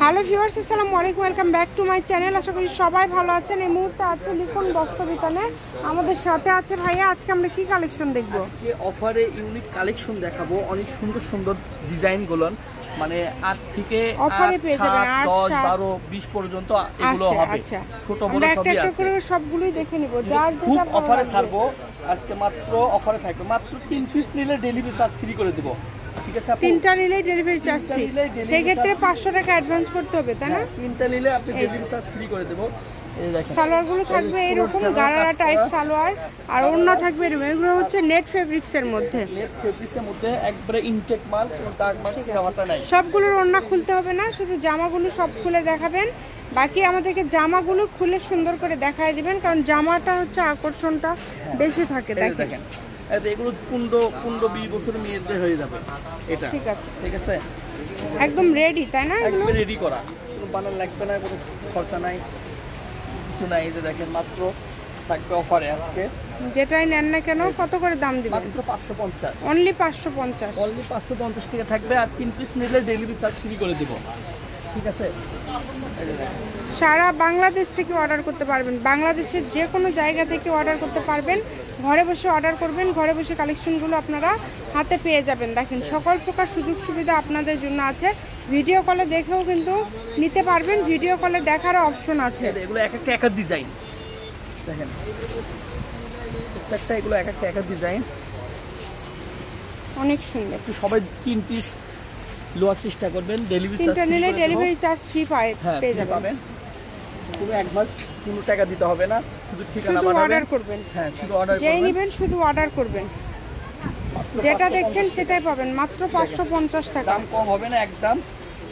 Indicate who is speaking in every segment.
Speaker 1: Hello viewers, আসসালামু আলাইকুম, welcome back to my channel. আশা করি সবাই ভালো আছেন। এই মুহূর্তে আছে লিখন বস্ত্রবিতানে, আমাদের সাথে আছে ভাইয়া। আজকে আমরা কি কালেকশন দেখব?
Speaker 2: আজকে অফারে ইউনিক কালেকশন দেখাবো, অনেক সুন্দর সুন্দর ডিজাইনগুলো, মানে 8 থেকে
Speaker 1: অফারে পেয়ে যাবেন 8,
Speaker 2: 10, 12, 20 পর্যন্ত এগুলো হবে।
Speaker 1: আচ্ছা,
Speaker 2: ছোট বড়
Speaker 1: সবই
Speaker 2: আছে,
Speaker 1: একটা করে সবগুলোই দেখে নিব। যার
Speaker 2: খুব
Speaker 1: যেটা
Speaker 2: অফারে ছাড়বো আজকে, মাত্র অফারে থাকবে, মাত্র 3 পিস নিলে ডেলিভারি চার্জ ফ্রি করে দেব। ঠিক আছে,
Speaker 1: 3টা নিলেই ডেলিভারি চার্জ ফ্রি। সেই ক্ষেত্রে 500 টাকা অ্যাডভান্স করতে হবে, তাই না?
Speaker 2: 3টা নিলে আপনি ডেলিভারি চার্জ ফ্রি করে দেব। এই দেখেন
Speaker 1: সালোয়ারগুলো থাকবে এরকম গারারা টাইপ সালোয়ার, আর ওড়না থাকবে এরকম। এগুলো হচ্ছে নেট ফেব্রিক্সের মধ্যে,
Speaker 2: নেট ফেব্রিক্সের মধ্যে একবারে ইনটেক মাল, কোনো ডার্ক মাল সিরামাটা নাই।
Speaker 1: সবগুলোর ওড়না খুলতে হবে না, শুধু জামাগুলো সব খুলে দেখাবেন। বাকি আমাদেরকে জামাগুলো খুলে সুন্দর করে দেখায় দিবেন, কারণ জামাটা হচ্ছে আকর্ষণটা বেশি থাকে। দেখেন
Speaker 2: এগুলো 15-20 বছরের মেয়েদের হয়ে যাবে এটা।
Speaker 1: ঠিক আছে,
Speaker 2: ঠিক আছে,
Speaker 1: একদম রেডি, তাই না?
Speaker 2: একদম রেডি করা, কোনো বানান লাগবে না, কোনো খরচা নাই, কিছু নাই। এই যে দেখেন, মাত্র থাকবে অফারে আজকে।
Speaker 1: যেটাই নেন না কেন কত করে দাম দিবেন?
Speaker 2: মাত্র 550,
Speaker 1: অনলি 550।
Speaker 2: অনলি 550 টাকা থাকবে। আর 3 পিস নিলে ডেলিভারি চার্জ ফ্রি করে দেব। ঠিক আছে,
Speaker 1: সারা বাংলাদেশ থেকে অর্ডার করতে পারবেন, বাংলাদেশের যে কোনো জায়গা থেকে অর্ডার করতে পারবেন। ঘরে বসে অর্ডার করবেন, ঘরে বসে কালেকশনগুলো আপনারা হাতে পেয়ে যাবেন। দেখেন, সকল প্রকার সুযোগ সুবিধা আপনাদের জন্য আছে। ভিডিও কলে দেখেও কিন্তু নিতে পারবেন, ভিডিও কলে দেখারও অপশন আছে।
Speaker 2: এগুলো এক একটা একার ডিজাইন, দেখেন প্রত্যেকটা, এগুলো এক একটা একার ডিজাইন,
Speaker 1: অনেক সুন্দর।
Speaker 2: একটু সবাই 3 পিস লোয়ার চেষ্টা করবেন, ডেলিভারি চার্জ
Speaker 1: 3টা নিলে ডেলিভারি চার্জ ফ্রি পেয়ে যাবেন।
Speaker 2: পুরো অ্যাডভান্স কোনো টাকা দিতে হবে না, শুধু ঠিকানা
Speaker 1: অর্ডার করবেন।
Speaker 2: হ্যাঁ, শুধু অর্ডার করবেন,
Speaker 1: যেই নেবেন শুধু অর্ডার করবেন। যেটা দেখছেন সেটাই পাবেন, মাত্র 550 টাকা।
Speaker 2: দাম কম হবে না একদম,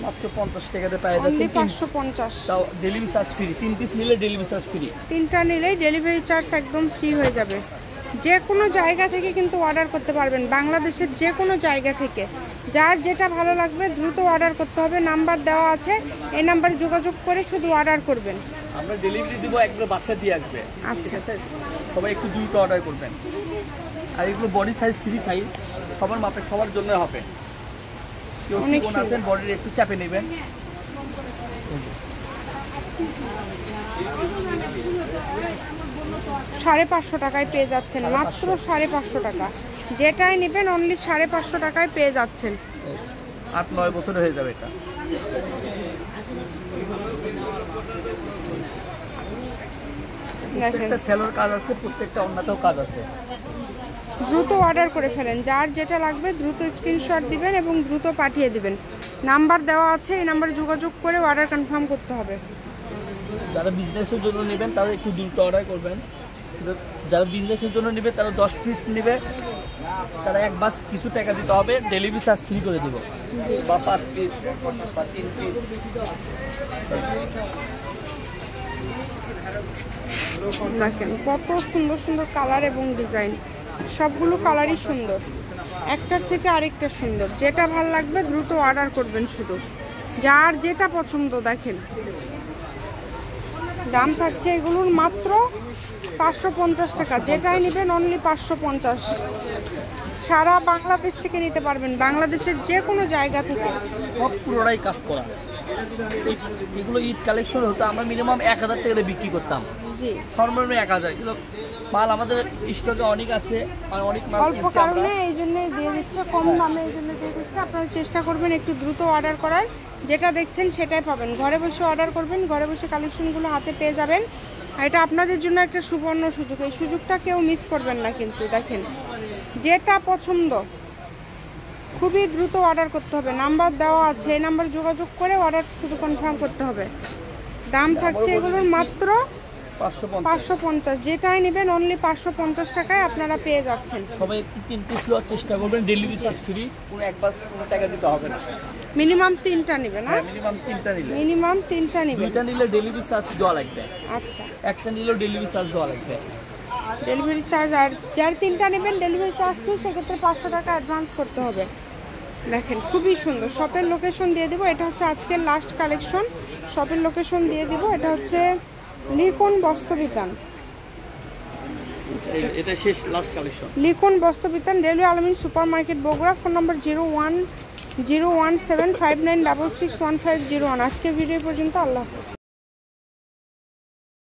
Speaker 2: মাত্র 50 টাকাতে পেয়ে যাচ্ছেন।
Speaker 1: 550,
Speaker 2: তাও ডেলিভারি চার্জ ফ্রি। 3 পিস নিলে ডেলিভারি চার্জ ফ্রি।
Speaker 1: 3টা নিলেই ডেলিভারি চার্জ একদম ফ্রি হয়ে যাবে। যে কোনো জায়গা থেকে কিন্তু অর্ডার করতে পারবেন, বাংলাদেশের যে কোনো জায়গা থেকে। যার যেটা ভালো লাগবে দ্রুত অর্ডার করতে হবে। নাম্বার দেওয়া আছে, এই নাম্বারে যোগাযোগ করে শুধু অর্ডার করবেন।
Speaker 2: আমরা ডেলিভারি দিব, একবার বাসায় দিয়ে আসবে। ঠিক আছে, সবাই একটু দ্রুত অর্ডার করবেন। আর এগুলো বডি সাইজ 3 সাইজ, সবার মাপে, সবার জন্য হবে। কেউ চিকন আছেন, বডির একটু চাপে নেবেন।
Speaker 1: 550 টাকায় পেয়ে যাচ্ছেন, মাত্র 550 টাকা। যেটাই নেবেন অনলি 550 টাকায় পেয়ে যাচ্ছেন।
Speaker 2: 8-9 বছর হয়ে যাবে এটা। প্রত্যেকটা সেলোর কাজ আছে, প্রত্যেকটা অন্যতেও কাজ আছে।
Speaker 1: দ্রুত অর্ডার করে ফেলেন, যার যেটা লাগবে দ্রুত স্ক্রিনশট দিবেন এবং দ্রুত পাঠিয়ে দিবেন। নাম্বার দেওয়া আছে, এই নাম্বারে যোগাযোগ করে অর্ডার কনফার্ম করতে হবে।
Speaker 2: যারা বিজনেসের জন্য নেবেন তারা একটু দ্রুত অর্ডার করবেন। যারা বিজনেসের জন্য নেবে তারা 10 পিস নেবে, তারা একবার কিছু টাকা দিতে হবে, ডেলিভারি চার্জ ফ্রি করে দেব। বা 5 পিস বা 3 পিস।
Speaker 1: দেখেন কত সুন্দর সুন্দর কালার এবং ডিজাইন, সবগুলো কালারই সুন্দর, একটার থেকে আরেকটা সুন্দর। যেটা ভালো লাগবে দ্রুত অর্ডার করবেন, শুধু যার যেটা পছন্দ। দেখেন, দাম থাকছে এগুলোর মাত্র 550 টাকা। যেটাই নেবেন অনলি 550। সারা বাংলাদেশ থেকে নিতে পারবেন, বাংলাদেশের যে কোনো জায়গা থেকে।
Speaker 2: সব পুরোটাই কাজ করা। এগুলো ঈদ কালেকশন হতো, আমরা মিনিমাম 1000 টাকা বিক্রি করতাম।
Speaker 1: জি,
Speaker 2: সর্বনিম্ন 1000 কিলো মাল আমাদের স্টকে অনেক আছে, অনেক মাল
Speaker 1: অল্প কারণে এই জন্য দিয়ে দিচ্ছে, কম দামে এই জন্য দিয়ে দিচ্ছে। আপনারা চেষ্টা করবেন একটু দ্রুত অর্ডার করার, যেটা দেখছেন সেটাই পাবেন। ঘরে বসে অর্ডার করবেন, ঘরে বসে কালেকশনগুলো হাতে পেয়ে যাবেন। আর এটা আপনাদের জন্য একটা সুবর্ণ সুযোগ, এই সুযোগটা কেউ মিস করবেন না কিন্তু। দেখেন, যেটা পছন্দ খুবই দ্রুত অর্ডার করতে হবে। নাম্বার দেওয়া আছে, এই নাম্বার যোগাযোগ করে অর্ডার শুধু কনফার্ম করতে হবে। দাম থাকছে এগুলোর মাত্র 550। যেটাই নেবেন অনলি 550 টাকায় আপনারা পেয়ে যাচ্ছেন।
Speaker 2: সবাই একটু 3 পিস নেওয়ার চেষ্টা করবেন, ডেলিভারি চার্জ ফ্রি, কোনো একবার কোনো টাকা দিতে হবে না।
Speaker 1: মিনিমাম 3টা নেবেন, না?
Speaker 2: মিনিমাম 3টা নিলে,
Speaker 1: মিনিমাম 3টা নেবেন।
Speaker 2: 2টা নিলে ডেলিভারি চার্জ দেওয়া লাগবে।
Speaker 1: আচ্ছা,
Speaker 2: একটা নিলেও ডেলিভারি চার্জ দেওয়া লাগবে।
Speaker 1: ডেলিভারি চার্জ, আর যার 3টা নেবেন ডেলিভারি চার্জ ফ্রি, সেক্ষেত্রে 500 টাকা অ্যাডভান্স করতে হবে। দেখেন, খুবই সুন্দর। শপের লোকেশন দিয়ে দেবো, এটা হচ্ছে আজকের লাস্ট কালেকশন। শপের লোকেশন দিয়ে দিব, এটা হচ্ছে লিখন বস্ত্রবিতান।
Speaker 2: এটা শেষ লাস্ট কালেকশন।
Speaker 1: লিখন বস্ত্রবিতান, রেলওয়ে আলমিন সুপার মার্কেট, বগুড়া। ফোন নম্বর 01759661501। আজকের ভিডিও পর্যন্ত, আল্লাহ হাফেজ।